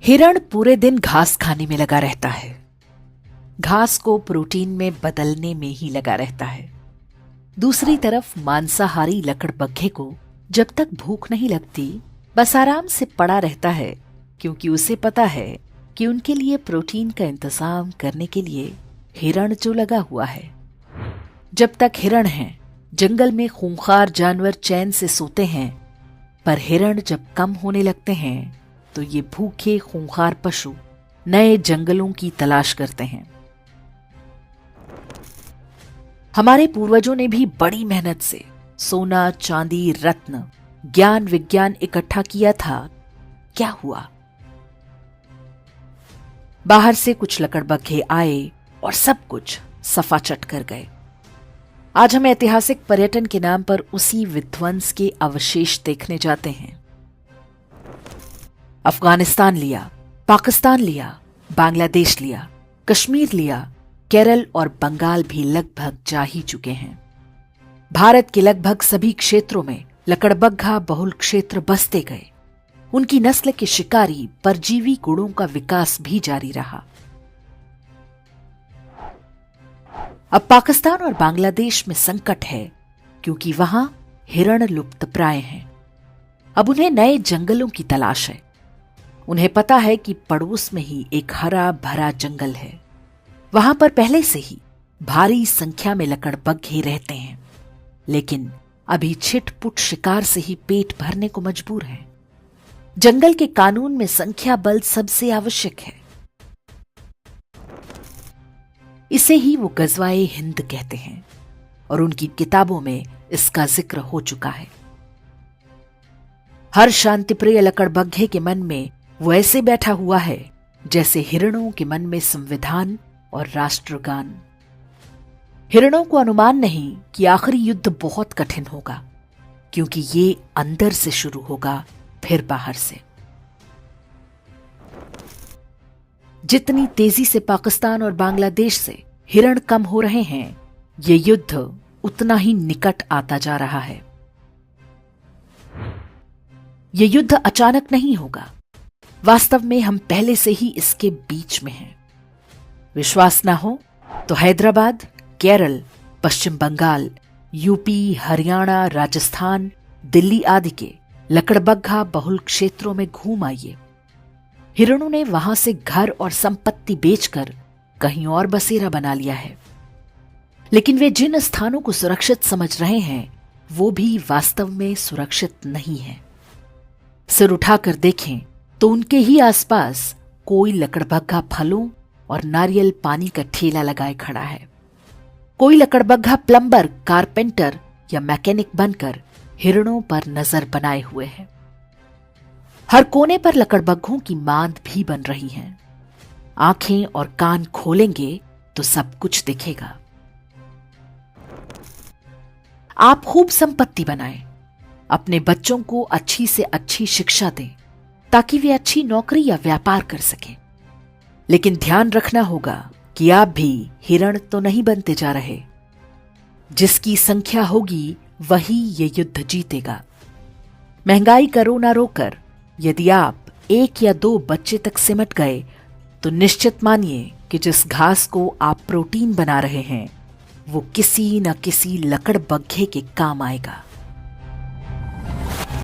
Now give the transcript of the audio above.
हिरण पूरे दिन घास खाने में लगा रहता है, घास को प्रोटीन में बदलने में ही लगा रहता है। दूसरी तरफ मांसाहारी लकड़बग्घे को जब तक भूख नहीं लगती बस आराम से पड़ा रहता है, क्योंकि उसे पता है कि उनके लिए प्रोटीन का इंतजाम करने के लिए हिरण जो लगा हुआ है। जब तक हिरण हैं, जंगल में खूंखार जानवर चैन से सोते हैं, पर हिरण जब कम होने लगते हैं तो ये भूखे खूंखार पशु नए जंगलों की तलाश करते हैं। हमारे पूर्वजों ने भी बड़ी मेहनत से सोना, चांदी, रत्न, ज्ञान, विज्ञान इकट्ठा किया था। क्या हुआ? बाहर से कुछ लकड़बग्घे आए और सब कुछ सफा चट कर गए। आज हम ऐतिहासिक पर्यटन के नाम पर उसी विध्वंस के अवशेष देखने जाते हैं। अफगानिस्तान लिया, पाकिस्तान लिया, बांग्लादेश लिया, कश्मीर लिया, केरल और बंगाल भी लगभग जा ही चुके हैं। भारत के लगभग सभी क्षेत्रों में लकड़बग्घा बहुल क्षेत्र बसते गए। उनकी नस्ल के शिकारी परजीवी गुणों का विकास भी जारी रहा। अब पाकिस्तान और बांग्लादेश में संकट है, क्योंकि वहां हिरण लुप्तप्राय हैं। अब उन्हें नए जंगलों की तलाश है। उन्हें पता है कि पड़ोस में ही एक हरा भरा जंगल है। वहां पर पहले से ही भारी संख्या में लकड़बग्घे रहते हैं, लेकिन अभी छिटपुट शिकार से ही पेट भरने को मजबूर हैं। जंगल के कानून में संख्या बल सबसे आवश्यक है। इसे ही वो गजवाए हिंद कहते हैं और उनकी किताबों में इसका जिक्र हो चुका है। हर शांतिप्रिय लकड़बग्घे के मन में वो ऐसे बैठा हुआ है जैसे हिरणों के मन में संविधान और राष्ट्रगान। हिरणों को अनुमान नहीं कि आखिरी युद्ध बहुत कठिन होगा, क्योंकि ये अंदर से शुरू होगा, फिर बाहर से। जितनी तेजी से पाकिस्तान और बांग्लादेश से हिरण कम हो रहे हैं, ये युद्ध उतना ही निकट आता जा रहा है। ये युद्ध अचानक नहीं होगा। वास्तव में हम पहले से ही इसके बीच में हैं। विश्वास ना हो तो हैदराबाद, केरल, पश्चिम बंगाल, यूपी, हरियाणा, राजस्थान, दिल्ली आदि के लकड़बग्घा बहुल क्षेत्रों में घूम आइए। हिरणों ने वहां से घर और संपत्ति बेचकर कहीं और बसेरा बना लिया है, लेकिन वे जिन स्थानों को सुरक्षित समझ रहे हैं वो भी वास्तव में सुरक्षित नहीं है। सिर उठाकर देखें तो उनके ही आसपास कोई लकड़बग्घा फलों और नारियल पानी का ठेला लगाए खड़ा है। कोई लकड़बग्घा प्लम्बर, कारपेंटर या मैकेनिक बनकर हिरणों पर नजर बनाए हुए है। हर कोने पर लकड़बग्घों की मांद भी बन रही है। आंखें और कान खोलेंगे तो सब कुछ दिखेगा। आप खूब संपत्ति बनाएं, अपने बच्चों को अच्छी से अच्छी शिक्षा दें ताकि वे अच्छी नौकरी या व्यापार कर सकें। लेकिन ध्यान रखना होगा कि आप भी हिरण तो नहीं बनते जा रहे। जिसकी संख्या होगी वही ये युद्ध जीतेगा। महंगाई करो ना रोकर, यदि आप 1 या 2 बच्चे तक सिमट गए तो निश्चित मानिए कि जिस घास को आप प्रोटीन बना रहे हैं वो किसी न किसी लकड़बग्घे के काम आएगा।